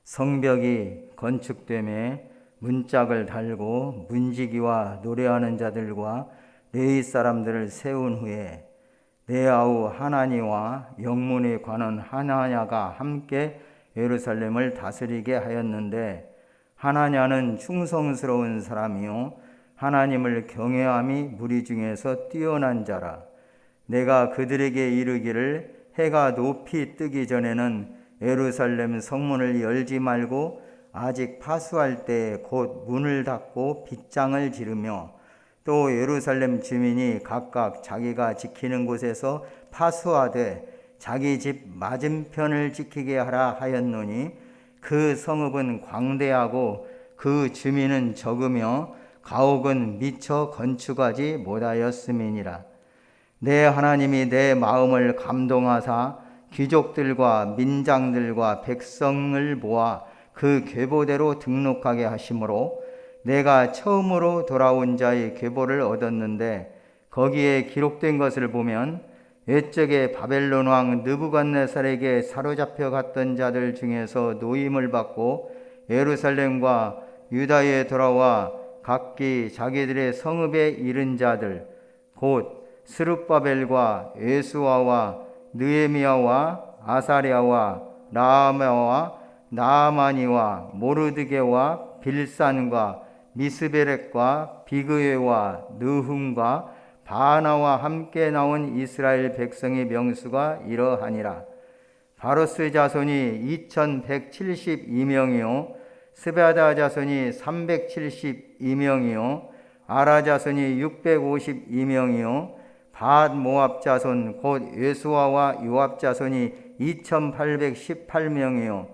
성벽이 건축됨에 문짝을 달고 문지기와 노래하는 자들과 레위 사람들을 세운 후에 내 아우 하나니와 영문에 관한 하나냐가 함께 예루살렘을 다스리게 하였는데, 하나냐는 충성스러운 사람이요 하나님을 경외함이 무리 중에서 뛰어난 자라. 내가 그들에게 이르기를 해가 높이 뜨기 전에는 예루살렘 성문을 열지 말고 아직 파수할 때에 곧 문을 닫고 빗장을 지르며, 또 예루살렘 주민이 각각 자기가 지키는 곳에서 파수하되 자기 집 맞은편을 지키게 하라 하였노니, 그 성읍은 광대하고 그 주민은 적으며 가옥은 미처 건축하지 못하였음이니라. 내 하나님이 내 마음을 감동하사 귀족들과 민장들과 백성을 모아 그 계보대로 등록하게 하심으로 내가 처음으로 돌아온 자의 계보를 얻었는데, 거기에 기록된 것을 보면 옛적에 바벨론 왕 느부갓네살에게 사로잡혀 갔던 자들 중에서 노임을 받고 예루살렘과 유다에 돌아와 각기 자기들의 성읍에 이른 자들, 곧 스룹바벨과 예수아와 느헤미야와 아사랴와 라하마와 나아마니와 모르드게와 빌산과 미스베렉과 비그웨와 느훔과 바나와 함께 나온 이스라엘 백성의 명수가 이러하니라. 바로스 자손이 2172명이요 스베다 자손이 372명이요 아라 자손이 652명이요 밧 모압 자손 곧 예수아와 요압 자손이 2818명이요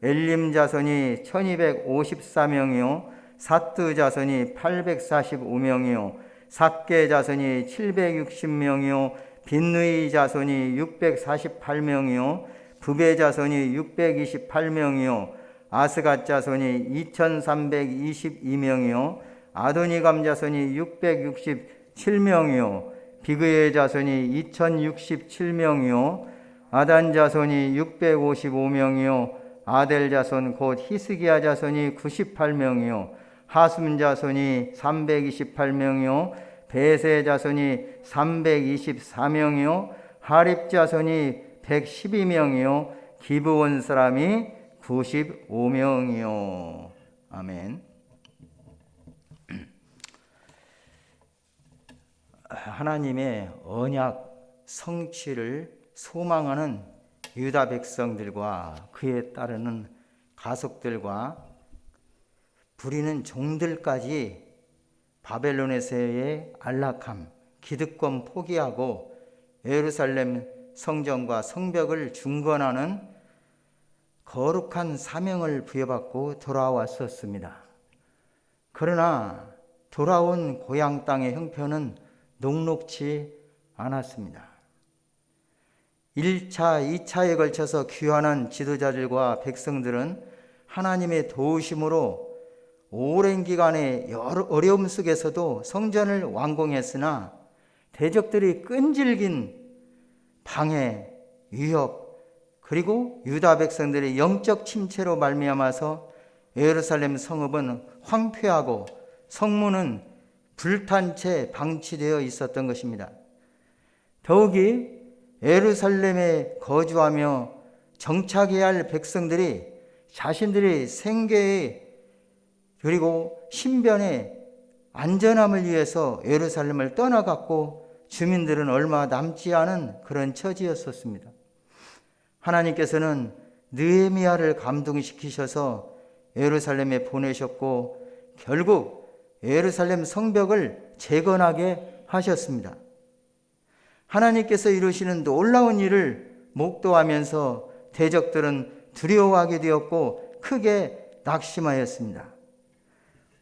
엘림 자손이 1254명이요 사뜨 자손이 845명이요 삭게 자손이 760명이요 빈누이 자손이 648명이요 부베 자손이 628명이요 아스갓 자손이 2322명이요 아도니감 자손이 667명이요 비그의 자손이 2067명이요 아단 자손이 655명이요 아델 자손 곧 히스기야 자손이 98명이요 하숨 자손이 328명이요 베세 자손이 324명이요 하립 자손이 112명이요 기브온 사람이 95명이요 아멘. 하나님의 언약 성취를 소망하는 유다 백성들과 그에 따르는 가족들과 부리는 종들까지 바벨론에서의 안락함, 기득권 포기하고 예루살렘 성전과 성벽을 중건하는 거룩한 사명을 부여받고 돌아왔었습니다. 그러나 돌아온 고향 땅의 형편은 녹록지 않았습니다. 1차, 2차에 걸쳐서 귀환한 지도자들과 백성들은 하나님의 도우심으로 오랜 기간의 여러 어려움 속에서도 성전을 완공했으나 대적들이 끈질긴 방해, 위협, 그리고 유다 백성들의 영적 침체로 말미암아서 예루살렘 성읍은 황폐하고 성문은 불탄 채 방치되어 있었던 것입니다. 더욱이 예루살렘에 거주하며 정착해야 할 백성들이 자신들의 생계에 그리고 신변의 안전함을 위해서 예루살렘을 떠나갔고 주민들은 얼마 남지 않은 그런 처지였었습니다. 하나님께서는 느헤미야를 감동시키셔서 예루살렘에 보내셨고 결국 예루살렘 성벽을 재건하게 하셨습니다. 하나님께서 이루시는 놀라운 일을 목도하면서 대적들은 두려워하게 되었고 크게 낙심하였습니다.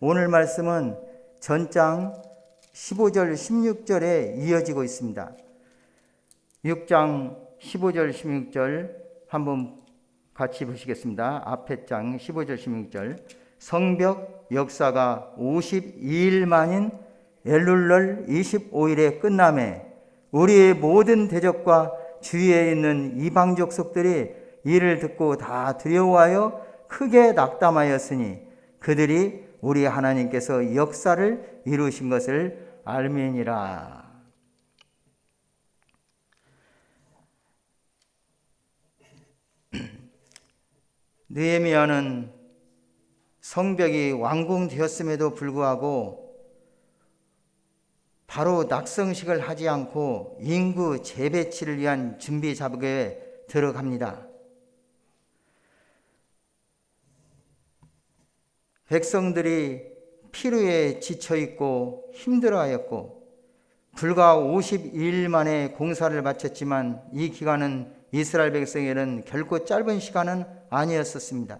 오늘 말씀은 전장 15절 16절에 이어지고 있습니다. 6장 15절 16절 한번 같이 보시겠습니다. 앞에 장 15절 16절 성벽 역사가 52일 만인 엘룰절 25일에 끝남에 우리의 모든 대적과 주위에 있는 이방 족속들이 이를 듣고 다 두려워하여 크게 낙담하였으니 그들이 우리 하나님께서 역사를 이루신 것을 알미니라. 느헤미야는 성벽이 완공되었음에도 불구하고 바로 낙성식을 하지 않고 인구 재배치를 위한 준비 작업에 들어갑니다. 백성들이 피로에 지쳐 있고 힘들어하였고 불과 52일 만에 공사를 마쳤지만 이 기간은 이스라엘 백성에게는 결코 짧은 시간은 아니었었습니다.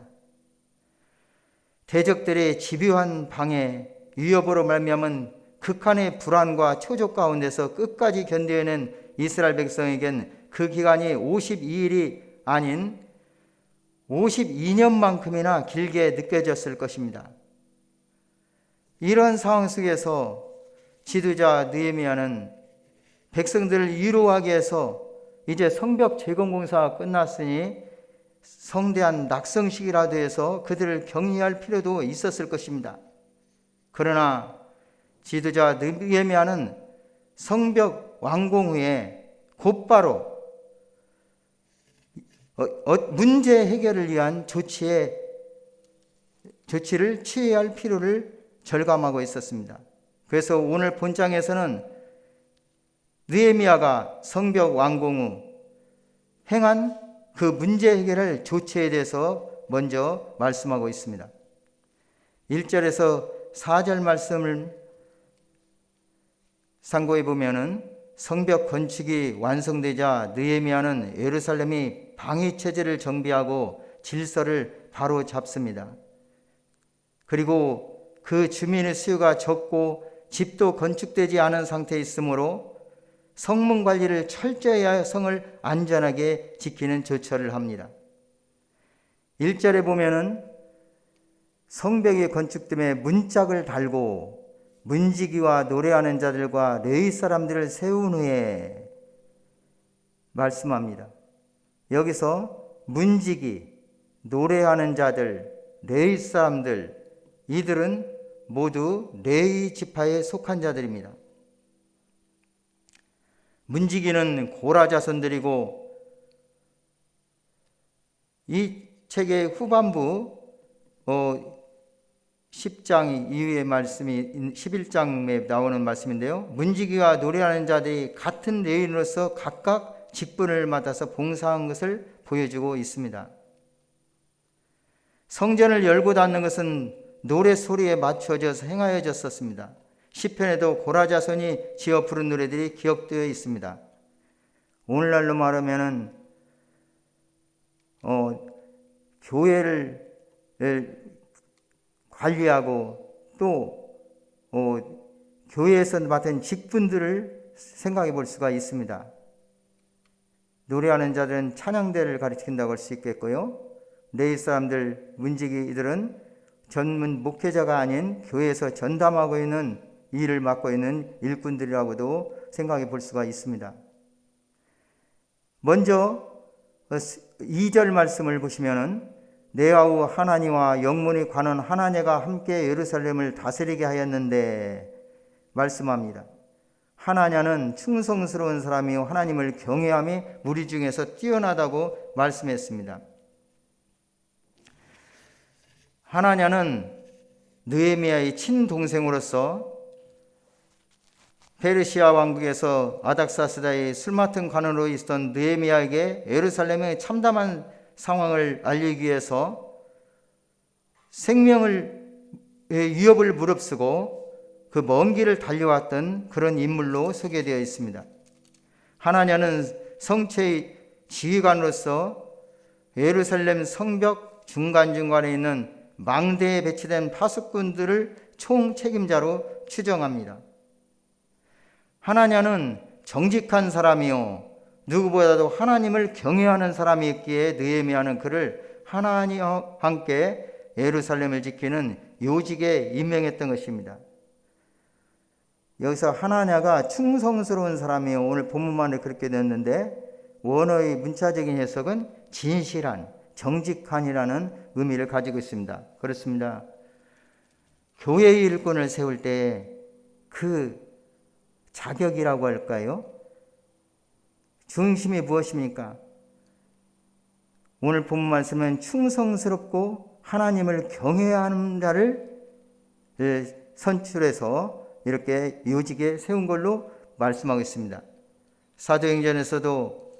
대적들의 집요한 방해, 위협으로 말미암은 극한의 불안과 초조 가운데서 끝까지 견뎌내는 이스라엘 백성에겐 그 기간이 52일이 아닌 52년만큼이나 길게 느껴졌을 것입니다. 이런 상황 속에서 지도자 느헤미야는 백성들을 위로하기 위해서 이제 성벽 재건 공사가 끝났으니 성대한 낙성식이라도 해서 그들을 격려할 필요도 있었을 것입니다. 그러나 지도자 느헤미야는 성벽 완공 후에 곧바로 문제 해결을 위한 조치를 취해야 할 필요를 절감하고 있었습니다. 그래서 오늘 본장에서는 느헤미야가 성벽 완공 후 행한 그 문제 해결할 조치에 대해서 먼저 말씀하고 있습니다. 1절에서 4절 말씀을 상고해 보면은 성벽 건축이 완성되자 느헤미야는 예루살렘이 방위 체제를 정비하고 질서를 바로 잡습니다. 그리고 그 주민의 수요가 적고 집도 건축되지 않은 상태에 있으므로 성문 관리를 철저히 하여 성을 안전하게 지키는 조처를 합니다. 1절에 보면은 성벽이 건축됨에 문짝을 달고 문지기와 노래하는 자들과 레위 사람들을 세운 후에 말씀합니다. 여기서 문지기, 노래하는 자들, 레위 사람들, 이들은 모두 레위 지파에 속한 자들입니다. 문지기는 고라 자손들이고 이 책의 후반부 10장 이후의 말씀이 11장에 나오는 말씀인데요. 문지기와 노래하는 자들이 같은 레위인으로서 각각 직분을 맡아서 봉사한 것을 보여주고 있습니다. 성전을 열고 닫는 것은 노래 소리에 맞춰져서 행하여졌었습니다. 시편에도 고라 자손이 지어 부른 노래들이 기억되어 있습니다. 오늘날로 말하면은 교회를 관리하고 또 교회에서 맡은 직분들을 생각해 볼 수가 있습니다. 노래하는 자들은 찬양대를 가리킨다고 할 수 있겠고요. 레위 사람들, 문지기들은 전문 목회자가 아닌 교회에서 전담하고 있는 일을 맡고 있는 일꾼들이라고도 생각해 볼 수가 있습니다. 먼저 2절 말씀을 보시면은 내아우 하나니와 영문이 관원 하나냐가 함께 예루살렘을 다스리게 하였는데 말씀합니다. 하나냐는 충성스러운 사람이요 하나님을 경외함이 무리 중에서 뛰어나다고 말씀했습니다. 하나냐는 느헤미야의 친동생으로서 페르시아 왕국에서 아닥사스다의 술 맡은 관원으로 있었던 느헤미야에게 예루살렘의 참담한 상황을 알리기 위해서 생명의 위협을 무릅쓰고 그 먼 길을 달려왔던 그런 인물로 소개되어 있습니다. 하나냐는 성체의 지휘관으로서 예루살렘 성벽 중간중간에 있는 망대에 배치된 파수꾼들을 총책임자로 추정합니다. 하나냐는 정직한 사람이요 누구보다도 하나님을 경외하는 사람이었기에 느헤미야는 그를 하나님과 함께 예루살렘을 지키는 요직에 임명했던 것입니다. 여기서 하나냐가 충성스러운 사람이요 오늘 본문만에 그렇게 되었는데 원어의 문자적인 해석은 진실한, 정직한이라는 의미를 가지고 있습니다. 그렇습니다. 교회의 일꾼을 세울 때 그 자격이라고 할까요? 중심이 무엇입니까? 오늘 본문 말씀은 충성스럽고 하나님을 경외해야 하는 자를 선출해서 이렇게 요직에 세운 걸로 말씀하고 있습니다. 사도행전에서도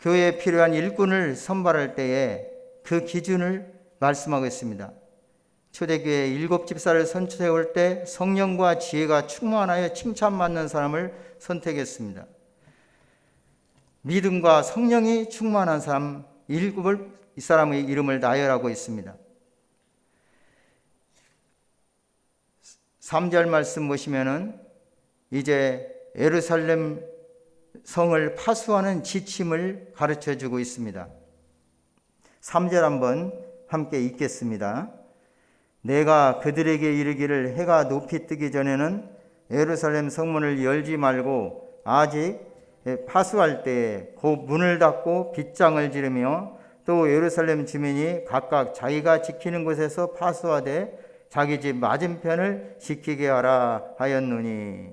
교회에 필요한 일꾼을 선발할 때에 그 기준을 말씀하고 있습니다. 초대교회 7집사를 선출해올 때 성령과 지혜가 충만하여 칭찬받는 사람을 선택했습니다. 믿음과 성령이 충만한 사람 7을 이 사람의 이름을 나열하고 있습니다. 3절 말씀 보시면은 이제 예루살렘 성을 파수하는 지침을 가르쳐 주고 있습니다. 3절 한번 함께 읽겠습니다. 내가 그들에게 이르기를 해가 높이 뜨기 전에는 예루살렘 성문을 열지 말고 아직 파수할 때에 곧 문을 닫고 빗장을 지르며 또 예루살렘 주민이 각각 자기가 지키는 곳에서 파수하되 자기 집 맞은편을 지키게 하라 하였노니.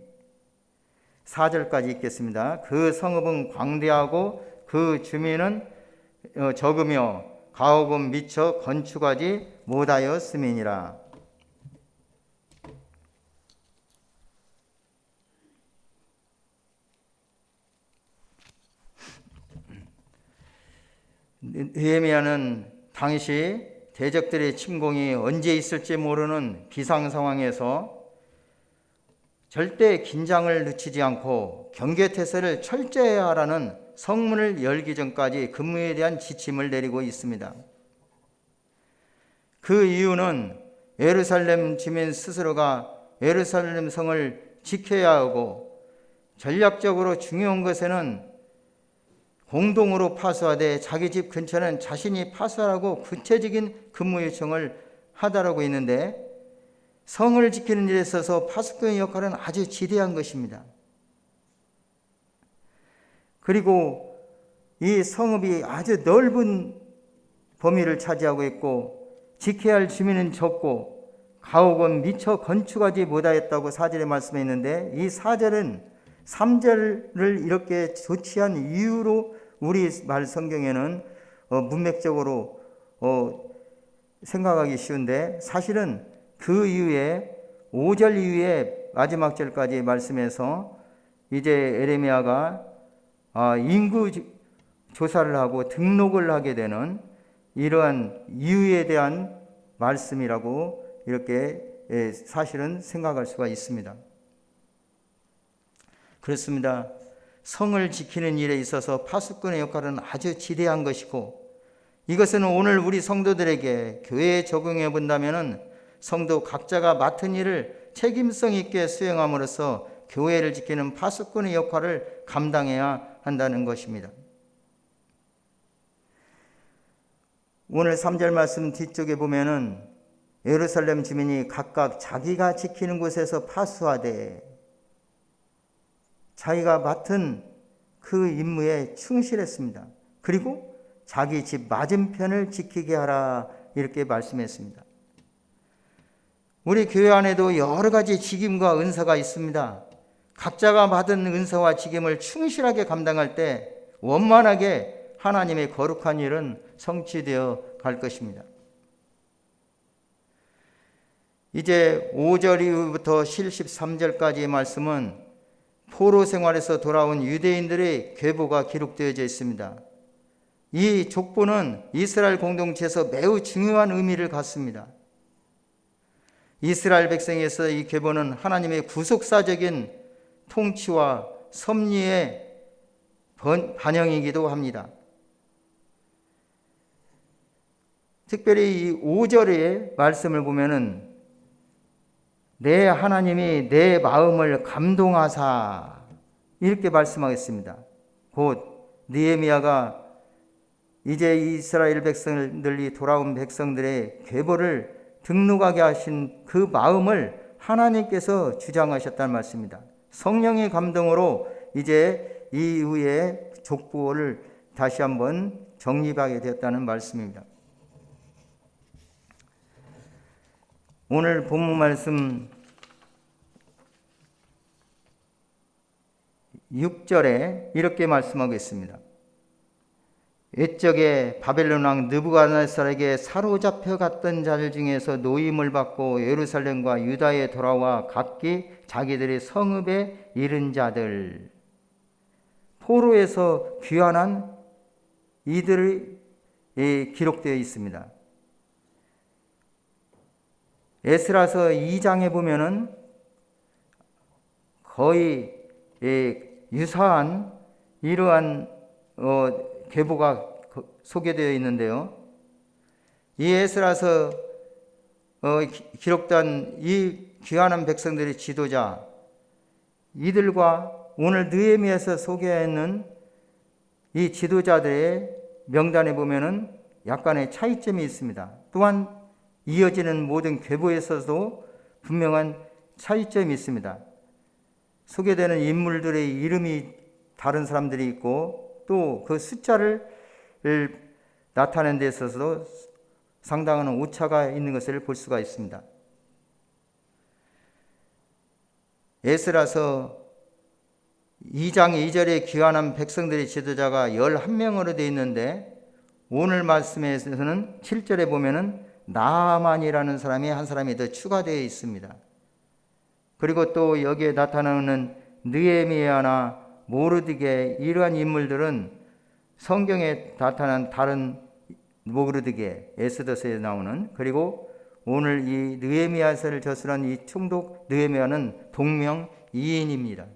4절까지 읽겠습니다. 그 성읍은 광대하고 그 주민은 적으며 가옥은 미처 건축하지 못하였음이니라. 느헤미야는 당시 대적들의 침공이 언제 있을지 모르는 비상 상황에서 절대 긴장을 늦추지 않고 경계태세를 철저히 하라는 성문을 열기 전까지 근무에 대한 지침을 내리고 있습니다. 그 이유는 예루살렘 주민 스스로가 예루살렘 성을 지켜야 하고 전략적으로 중요한 것에는 공동으로 파수하되 자기 집 근처는 자신이 파수하라고 구체적인 근무 요청을 하다라고 있는데 성을 지키는 일에 있어서 파수꾼의 역할은 아주 지대한 것입니다. 그리고 이 성읍이 아주 넓은 범위를 차지하고 있고 지켜야 할 주민은 적고 가옥은 미처 건축하지 못하였다고 4절에 말씀했는데 이 4절은 3절을 이렇게 조치한 이유로 우리 말 성경에는 문맥적으로 생각하기 쉬운데 사실은 그 이후에 5절 이후에 마지막 절까지 말씀해서 이제 에레미야가 인구 조사를 하고 등록을 하게 되는 이러한 이유에 대한 말씀이라고 이렇게 사실은 생각할 수가 있습니다. 그렇습니다. 성을 지키는 일에 있어서 파수꾼의 역할은 아주 지대한 것이고 이것은 오늘 우리 성도들에게 교회에 적용해 본다면 성도 각자가 맡은 일을 책임성 있게 수행함으로써 교회를 지키는 파수꾼의 역할을 감당해야 한다는 것입니다. 오늘 3절 말씀 뒤쪽에 보면은 예루살렘 주민이 각각 자기가 지키는 곳에서 파수하되 자기가 맡은 그 임무에 충실했습니다. 그리고 자기 집 맞은편을 지키게 하라 이렇게 말씀했습니다. 우리 교회 안에도 여러 가지 직임과 은사가 있습니다. 각자가 받은 은사와 직임을 충실하게 감당할 때 원만하게 하나님의 거룩한 일은 성취되어 갈 것입니다. 이제 5절 이후부터 73절까지의 말씀은 포로 생활에서 돌아온 유대인들의 계보가 기록되어져 있습니다. 이 족보는 이스라엘 공동체에서 매우 중요한 의미를 갖습니다. 이스라엘 백성에서 이 계보는 하나님의 구속사적인 통치와 섭리의 반영이기도 합니다. 특별히 이 5절의 말씀을 보면은 내 하나님이 내 마음을 감동하사 이렇게 말씀하겠습니다. 곧 느헤미야가 이제 이스라엘 백성들이 돌아온 백성들의 계보를 등록하게 하신 그 마음을 하나님께서 주장하셨다는 말씀입니다. 성령의 감동으로 이제 이후에 족보를 다시 한번 정립하게 되었다는 말씀입니다. 오늘 본문 말씀 6절에 이렇게 말씀하고 있습니다. 옛적에 바벨론 왕 느부갓네살에게 사로잡혀 갔던 자들 중에서 노임을 받고 예루살렘과 유다에 돌아와 각기 자기들의 성읍에 이른 자들, 포로에서 귀환한 이들이 기록되어 있습니다. 에스라서 2장에 보면은 거의 유사한 이러한 계보가 소개되어 있는데요. 이 에스라서 기록된 이 귀환한 백성들의 지도자, 이들과 오늘 느헤미야에서 소개하는 이 지도자들의 명단에 보면은 약간의 차이점이 있습니다. 또한 이어지는 모든 계보에서도 분명한 차이점이 있습니다. 소개되는 인물들의 이름이 다른 사람들이 있고 또 그 숫자를 나타내는 데 있어서도 상당한 오차가 있는 것을 볼 수가 있습니다. 에스라서 2장 2절에 귀환한 백성들의 지도자가 11명으로 되어 있는데 오늘 말씀에서는 7절에 보면은 나아만이라는 사람이 한 사람이 더 추가되어 있습니다. 그리고 또 여기에 나타나는 느헤미야나 모르드게, 이러한 인물들은 성경에 나타난 다른 모르드게, 에스더서에 나오는, 그리고 오늘 이 느헤미야서를 저술한 이 총독 느헤미야는 동명이인입니다.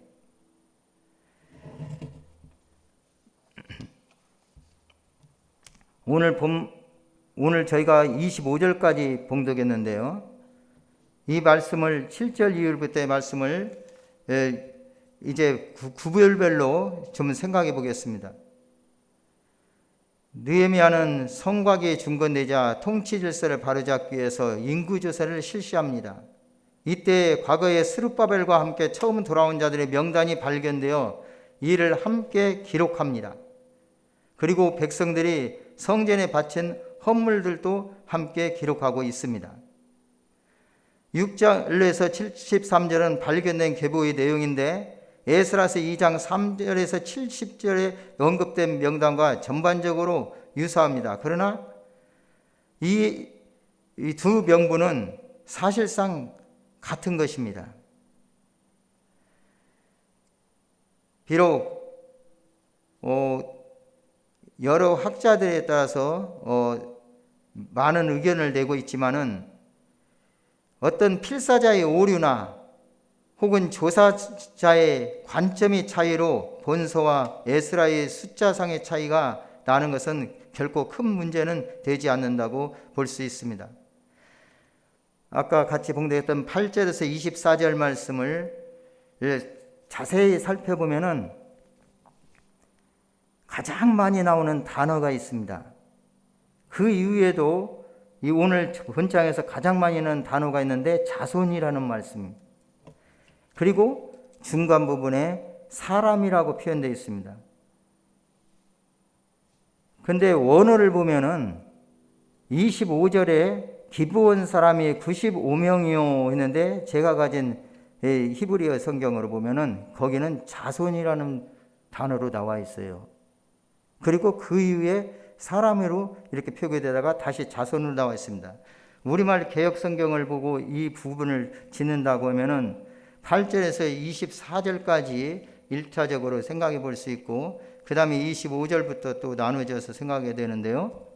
오늘 저희가 25절까지 봉독했는데요. 이 말씀을 7절 이후부터의 말씀을 이제 구별별로 좀 생각해 보겠습니다. 느헤미야는 성곽이 중건되자 통치 질서를 바로잡기 위해서 인구조사를 실시합니다. 이때 과거에 스룹바벨과 함께 처음 돌아온 자들의 명단이 발견되어 이를 함께 기록합니다. 그리고 백성들이 성전에 바친 헌물들도 함께 기록하고 있습니다. 6절에서 73절은 발견된 계보의 내용인데 에스라서 2장 3절에서 70절에 언급된 명단과 전반적으로 유사합니다. 그러나 이 두 명부는 사실상 같은 것입니다. 비록 여러 학자들에 따라서 많은 의견을 내고 있지만은 어떤 필사자의 오류나 혹은 조사자의 관점의 차이로 본서와 에스라의 숫자상의 차이가 나는 것은 결코 큰 문제는 되지 않는다고 볼 수 있습니다. 아까 같이 봉독했던 8절에서 24절 말씀을 자세히 살펴보면은 가장 많이 나오는 단어가 있습니다. 그 이후에도 이 오늘 본장에서 가장 많이 나오는 단어가 있는데 자손이라는 말씀입니다. 그리고 중간 부분에 사람이라고 표현되어 있습니다. 근데 원어를 보면은 25절에 기브온 사람이 95명이요 했는데 제가 가진 히브리어 성경으로 보면은 거기는 자손이라는 단어로 나와 있어요. 그리고 그 이후에 사람으로 이렇게 표기되다가 다시 자손으로 나와 있습니다. 우리말 개역 성경을 보고 이 부분을 짓는다고 하면은 8절에서 24절까지 1차적으로 생각해 볼 수 있고 그 다음에 25절부터 또 나눠져서 생각해야 되는데요.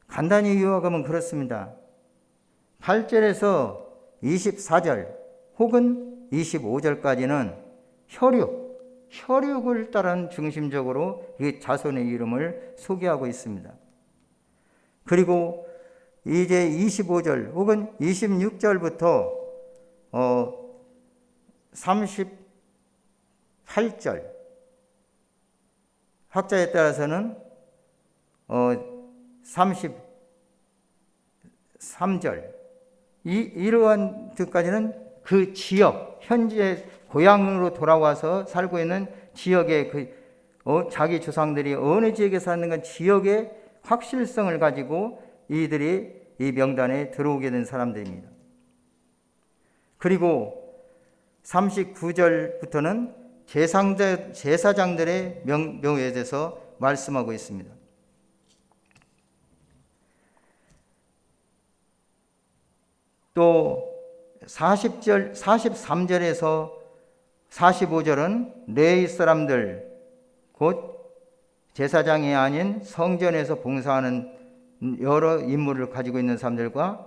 간단히 요약하면 그렇습니다. 8절에서 24절 혹은 25절까지는 혈육을 따른 중심적으로 이 자손의 이름을 소개하고 있습니다. 그리고 이제 25절 혹은 26절부터 38절 학자에 따라서는 33절 이러한 데까지는 그 지역 현재 고향으로 돌아와서 살고 있는 지역의 자기 조상들이 어느 지역에 사는 건 지역의 확실성을 가지고 이들이 이 명단에 들어오게 된 사람들입니다. 그리고 39절부터는 제사장들의 명예에 대해서 말씀하고 있습니다. 또 43절에서 45절은 레위 사람들, 곧 제사장이 아닌 성전에서 봉사하는 여러 임무를 가지고 있는 사람들과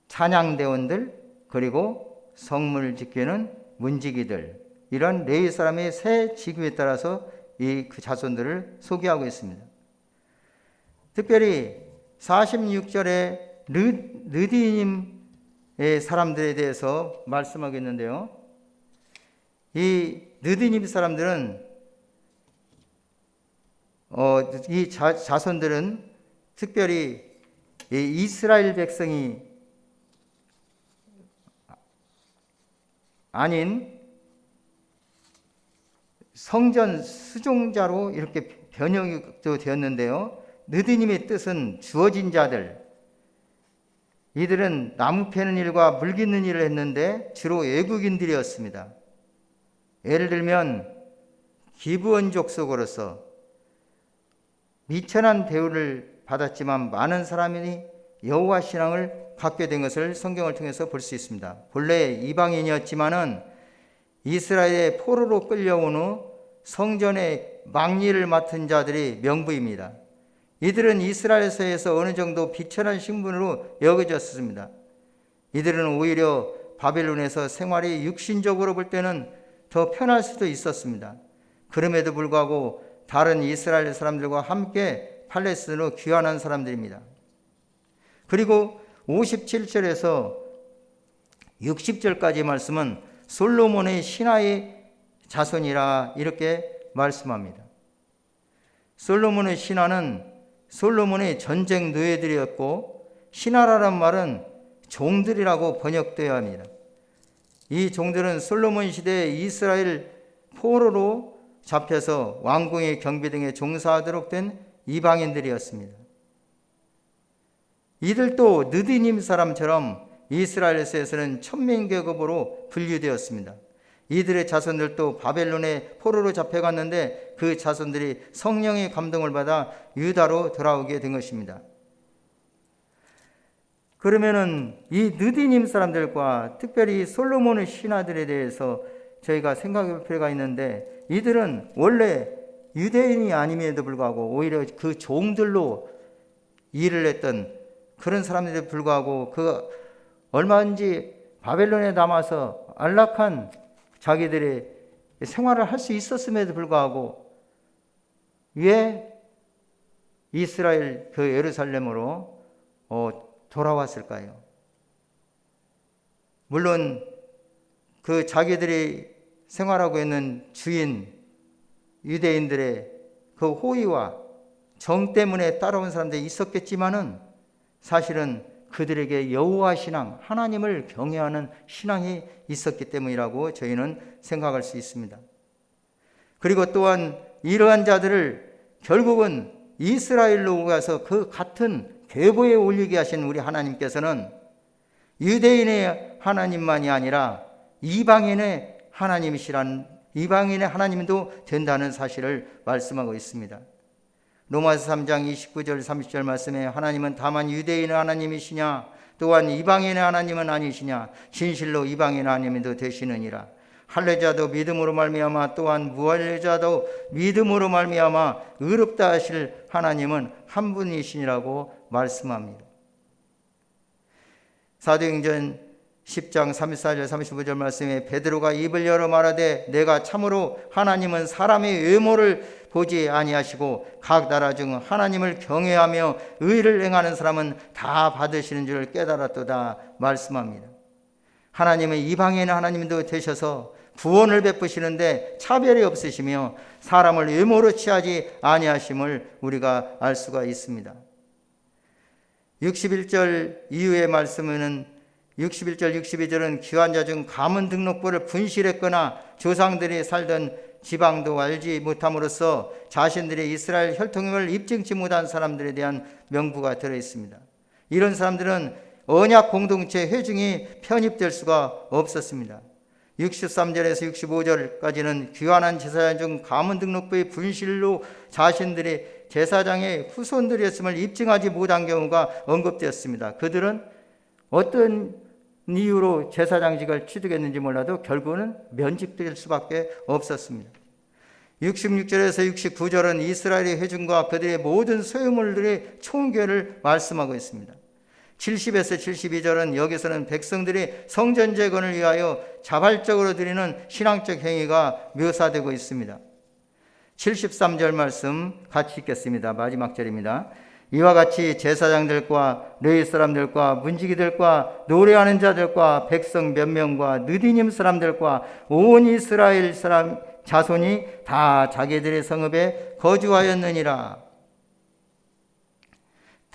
찬양대원들, 그리고 성문을 지키는 문지기들, 이런 레위 사람의 세 직위에 따라서 그 자손들을 소개하고 있습니다. 특별히 46절에 느디님의 사람들에 대해서 말씀하겠는데요. 이 느디님 사람들은 이 자손들은 특별히 이스라엘 백성이 아닌 성전 수종자로 이렇게 변형도 되었는데요. 느디님의 뜻은 주어진 자들, 이들은 나무 패는 일과 물 깃는 일을 했는데 주로 외국인들이었습니다. 예를 들면 기브온 족속으로서 미천한 대우를 받았지만 많은 사람이 여호와 신앙을 갖게 된 것을 성경을 통해서 볼 수 있습니다. 본래 이방인이었지만은 이스라엘의 포로로 끌려온 후 성전의 망리를 맡은 자들이 명부입니다. 이들은 이스라엘에서 어느 정도 비천한 신분으로 여겨졌습니다. 이들은 오히려 바벨론에서 생활이 육신적으로 볼 때는 더 편할 수도 있었습니다. 그럼에도 불구하고 다른 이스라엘 사람들과 함께 팔레스틴으로 귀환한 사람들입니다. 그리고 57절에서 60절까지 말씀은 솔로몬의 신하의 자손이라 이렇게 말씀합니다. 솔로몬의 신하는 솔로몬의 전쟁 노예들이었고, 신하라는 말은 종들이라고 번역되어야 합니다. 이 종들은 솔로몬 시대에 이스라엘 포로로 잡혀서 왕궁의 경비 등에 종사하도록 된 이방인들이었습니다. 이들도 느디님 사람처럼 이스라엘에서는 천민계급으로 분류되었습니다. 이들의 자손들도 바벨론의 포로로 잡혀갔는데 그 자손들이 성령의 감동을 받아 유다로 돌아오게 된 것입니다. 그러면은 이 느디님 사람들과 특별히 솔로몬의 신하들에 대해서 저희가 생각해 볼 필요가 있는데, 이들은 원래 유대인이 아님에도 불구하고 오히려 그 종들로 일을 했던 그런 사람들에도 불구하고 그 얼마든지 바벨론에 남아서 안락한 자기들의 생활을 할 수 있었음에도 불구하고 왜 이스라엘 그 예루살렘으로 돌아왔을까요? 물론 그 자기들이 생활하고 있는 주인 유대인들의 그 호의와 정 때문에 따라온 사람들이 있었겠지만은 사실은 그들에게 여호와 신앙, 하나님을 경외하는 신앙이 있었기 때문이라고 저희는 생각할 수 있습니다. 그리고 또한 이러한 자들을 결국은 이스라엘로 가서 그 같은 계보에 올리게 하신 우리 하나님께서는 유대인의 하나님만이 아니라 이방인의 하나님도 된다는 사실을 말씀하고 있습니다. 로마서 3장 29절 30절 말씀에 하나님은 다만 유대인의 하나님이시냐, 또한 이방인의 하나님은 아니시냐, 진실로 이방인의 하나님도 되시느니라. 할례자도 믿음으로 말미암아 또한 무할례자도 믿음으로 말미암아 의롭다 하실 하나님은 한 분이시니라고 말씀합니다. 사도행전 10장 34절 35절 말씀에 베드로가 입을 열어 말하되 내가 참으로 하나님은 사람의 외모를 보지 아니하시고 각 나라 중 하나님을 경외하며 의를 행하는 사람은 다 받으시는 줄 깨달았도다 말씀합니다. 하나님은 이방인의 하나님도 되셔서 구원을 베푸시는데 차별이 없으시며 사람을 외모로 취하지 아니하심을 우리가 알 수가 있습니다. 61절 이후의 말씀에는 61절 62절은 귀환자 중 가문 등록부를 분실했거나 조상들이 살던 지방도 알지 못함으로써 자신들의 이스라엘 혈통을 입증치 못한 사람들에 대한 명부가 들어있습니다. 이런 사람들은 언약 공동체 회중이 편입될 수가 없었습니다. 63절에서 65절까지는 귀환한 제사장 중 가문 등록부의 분실로 자신들이 제사장의 후손들이었음을 입증하지 못한 경우가 언급되었습니다. 그들은 어떤 이유로 제사장직을 취득했는지 몰라도 결국은 면직될 수밖에 없었습니다. 66절에서 69절은 이스라엘의 회중과 그들의 모든 소유물들의 총계를 말씀하고 있습니다. 70에서 72절은 여기서는 백성들이 성전 재건을 위하여 자발적으로 드리는 신앙적 행위가 묘사되고 있습니다. 73절 말씀 같이 읽겠습니다. 마지막 절입니다. 이와 같이 제사장들과 레위 사람들과 문지기들과 노래하는 자들과 백성 몇 명과 느디님 사람들과 온 이스라엘 사람 자손이 다 자기들의 성읍에 거주하였느니라.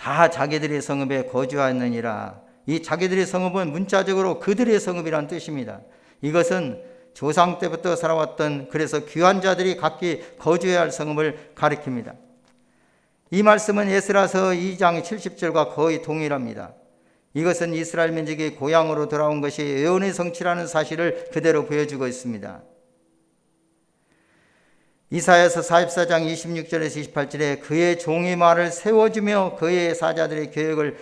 다 자기들의 성읍에 거주하였느니라. 이 자기들의 성읍은 문자적으로 그들의 성읍이라는 뜻입니다. 이것은 조상 때부터 살아왔던, 그래서 귀환자들이 각기 거주해야 할 성읍을 가리킵니다. 이 말씀은 에스라서 2장 70절과 거의 동일합니다. 이것은 이스라엘 민족이 고향으로 돌아온 것이 애원의 성취라는 사실을 그대로 보여주고 있습니다. 이사야서 44장 26절에서 28절에 그의 종의 말을 세워주며 그의 사자들의 계획을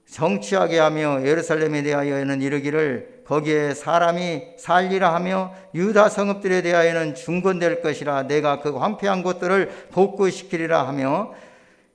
성취하게 하며 예루살렘에 대하여는 이르기를 거기에 사람이 살리라 하며 유다 성읍들에 대하여는 중건될 것이라 내가 그 황폐한 곳들을 복구시키리라 하며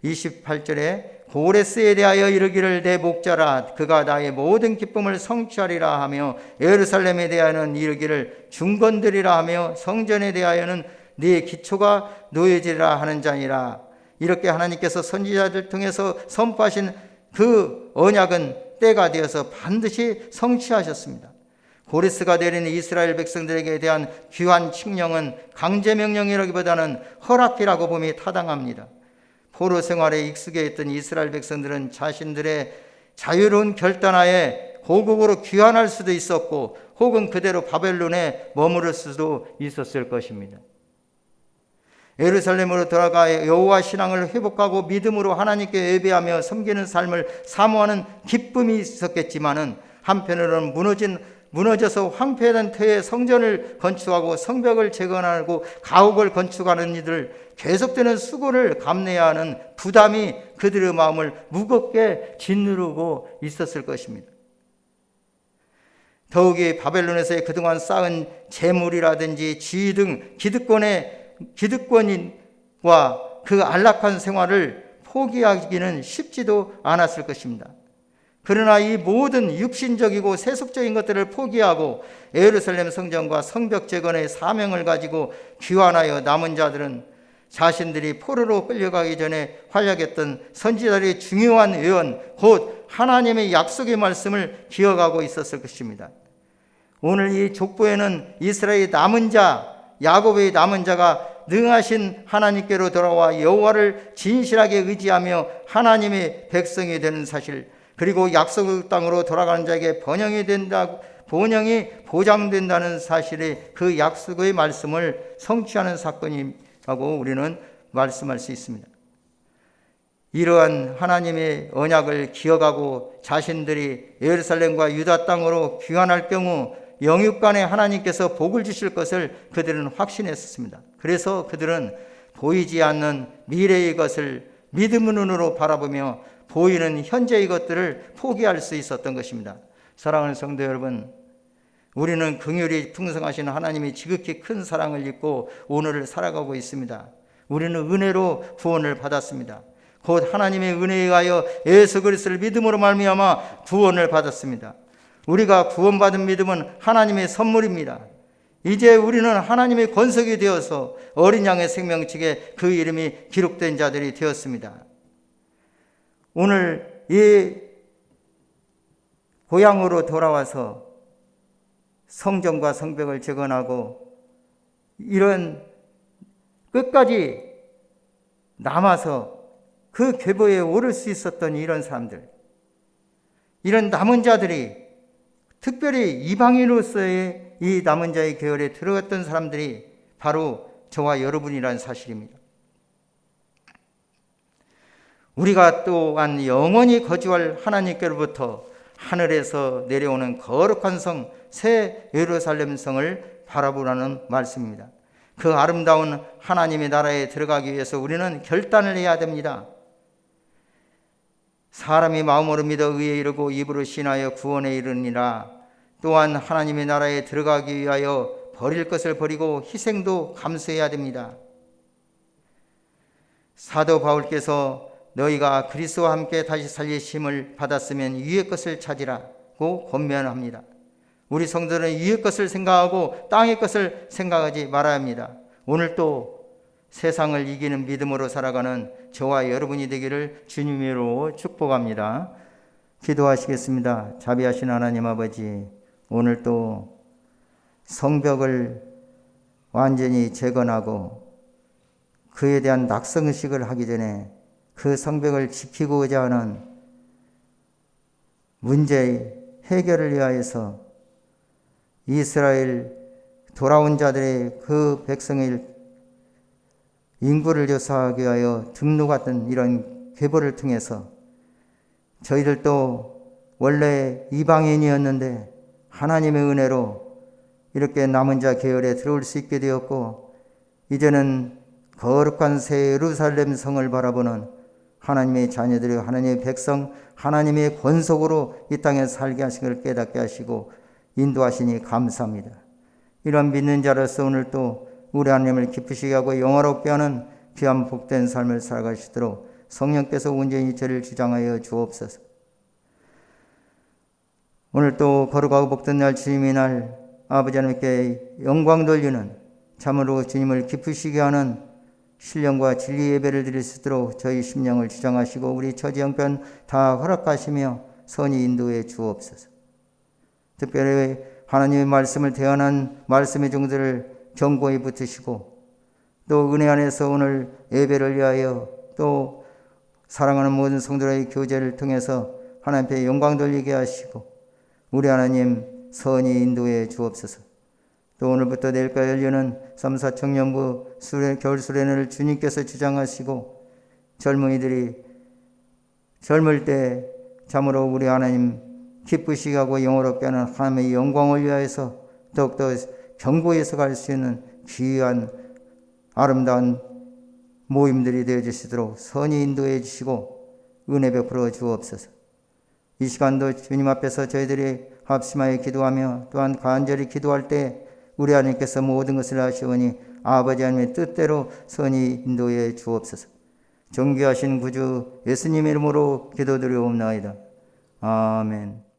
28절에 고레스에 대하여 이르기를 내 목자라 그가 나의 모든 기쁨을 성취하리라 하며 예루살렘에 대하여는 이르기를 중건되리라 하며 성전에 대하여는 네 기초가 놓여지리라 하는 자니라. 이렇게 하나님께서 선지자들 통해서 선포하신 그 언약은 때가 되어서 반드시 성취하셨습니다. 고레스가 내리는 이스라엘 백성들에게 대한 귀환 칙령은 강제명령이라기보다는 허락이라고 봄이 타당합니다. 포로 생활에 익숙해 있던 이스라엘 백성들은 자신들의 자유로운 결단하에 고국으로 귀환할 수도 있었고 혹은 그대로 바벨론에 머무를 수도 있었을 것입니다. 예루살렘으로 돌아가 여호와 신앙을 회복하고 믿음으로 하나님께 예배하며 섬기는 삶을 사모하는 기쁨이 있었겠지만은 한편으로는 무너져서 황폐된 터에 성전을 건축하고 성벽을 재건하고 가옥을 건축하는 이들 계속되는 수고를 감내해야 하는 부담이 그들의 마음을 무겁게 짓누르고 있었을 것입니다. 더욱이 바벨론에서의 그동안 쌓은 재물이라든지 지위 등 기득권과 그 안락한 생활을 포기하기는 쉽지도 않았을 것입니다. 그러나 이 모든 육신적이고 세속적인 것들을 포기하고 예루살렘 성전과 성벽 재건의 사명을 가지고 귀환하여 남은 자들은 자신들이 포로로 끌려가기 전에 활약했던 선지자들의 중요한 예언, 곧 하나님의 약속의 말씀을 기억하고 있었을 것입니다. 오늘 이 족보에는 이스라엘의 남은 자, 야곱의 남은 자가 능하신 하나님께로 돌아와 여호와를 진실하게 의지하며 하나님의 백성이 되는 사실, 그리고 약속 땅으로 돌아가는 자에게 번영이 보장된다는 사실이 그 약속의 말씀을 성취하는 사건이라고 우리는 말씀할 수 있습니다. 이러한 하나님의 언약을 기억하고 자신들이 예루살렘과 유다 땅으로 귀환할 경우 영육간에 하나님께서 복을 주실 것을 그들은 확신했습니다. 그래서 그들은 보이지 않는 미래의 것을 믿음의 눈으로 바라보며 보이는 현재의 것들을 포기할 수 있었던 것입니다. 사랑하는 성도 여러분, 우리는 긍휼이 풍성하신 하나님의 지극히 큰 사랑을 입고 오늘을 살아가고 있습니다. 우리는 은혜로 구원을 받았습니다. 곧 하나님의 은혜에 의하여 예수 그리스도를 믿음으로 말미암아 구원을 받았습니다. 우리가 구원받은 믿음은 하나님의 선물입니다. 이제 우리는 하나님의 권속이 되어서 어린 양의 생명책에 그 이름이 기록된 자들이 되었습니다. 오늘 이 고향으로 돌아와서 성전과 성벽을 재건하고 이런 끝까지 남아서 그 궤보에 오를 수 있었던 이런 사람들, 이런 남은 자들이, 특별히 이방인으로서의 이 남은 자의 계열에 들어갔던 사람들이 바로 저와 여러분이라는 사실입니다. 우리가 또한 영원히 거주할 하나님께로부터 하늘에서 내려오는 거룩한 성, 새 예루살렘 성을 바라보라는 말씀입니다. 그 아름다운 하나님의 나라에 들어가기 위해서 우리는 결단을 해야 됩니다. 사람이 마음으로 믿어 의에 이르고 입으로 신하여 구원에 이르니라. 또한 하나님의 나라에 들어가기 위하여 버릴 것을 버리고 희생도 감수해야 됩니다. 사도 바울께서 너희가 그리스도와 함께 다시 살리심을 받았으면 위의 것을 찾으라고 권면합니다. 우리 성도는 위의 것을 생각하고 땅의 것을 생각하지 말아야 합니다. 오늘 또 세상을 이기는 믿음으로 살아가는 저와 여러분이 되기를 주님으로 축복합니다. 기도하시겠습니다. 자비하신 하나님 아버지, 오늘 또 성벽을 완전히 재건하고 그에 대한 낙성의식을 하기 전에 그 성벽을 지키고자 하는 문제 해결을 위하여서 이스라엘 돌아온 자들의 그 백성의 인구를 조사하기 위하여 등록했던 이런 계보를 통해서 저희들도 원래 이방인이었는데 하나님의 은혜로 이렇게 남은 자 계열에 들어올 수 있게 되었고, 이제는 거룩한 새 예루살렘 성을 바라보는 하나님의 자녀들이, 하나님의 백성, 하나님의 권속으로 이 땅에 살게 하신 것을 깨닫게 하시고 인도하시니 감사합니다. 이런 믿는 자로서 오늘 또 우리 하나님을 기쁘시게 하고 영화롭게 하는 귀한 복된 삶을 살아가시도록 성령께서 온전히 저를 주장하여 주옵소서. 오늘 또 거룩하고 복된 날, 주님의 날, 아버지 하나님께 영광 돌리는, 참으로 주님을 기쁘시게 하는 신령과 진리 예배를 드릴 수 있도록 저희 심령을 주장하시고 우리 처지 형편 다 허락하시며 선히 인도해 주옵소서. 특별히 하나님의 말씀을 대언한 말씀의 종들을 견고히 붙으시고, 또 은혜 안에서 오늘 예배를 위하여 또 사랑하는 모든 성도의 교제를 통해서 하나님 앞에 영광 돌리게 하시고 우리 하나님 선히 인도해 주옵소서. 또 오늘부터 내일까지 열리는 3사 청년부 겨울 수련회를 주님께서 주장하시고 젊은이들이 젊을 때 참으로 우리 하나님 기쁘시게 하고 영원롭게 하는 하나님의 영광을 위하여서 더욱더 견고해서 갈 수 있는 귀한 아름다운 모임들이 되어주시도록 선히 인도해 주시고 은혜 베풀어 주옵소서. 이 시간도 주님 앞에서 저희들이 합심하여 기도하며 또한 간절히 기도할 때 우리 하나님께서 모든 것을 아시오니 아버지 하나님의 뜻대로 선히 인도해 주옵소서. 존귀하신 구주 예수님의 이름으로 기도드리옵나이다. 아멘.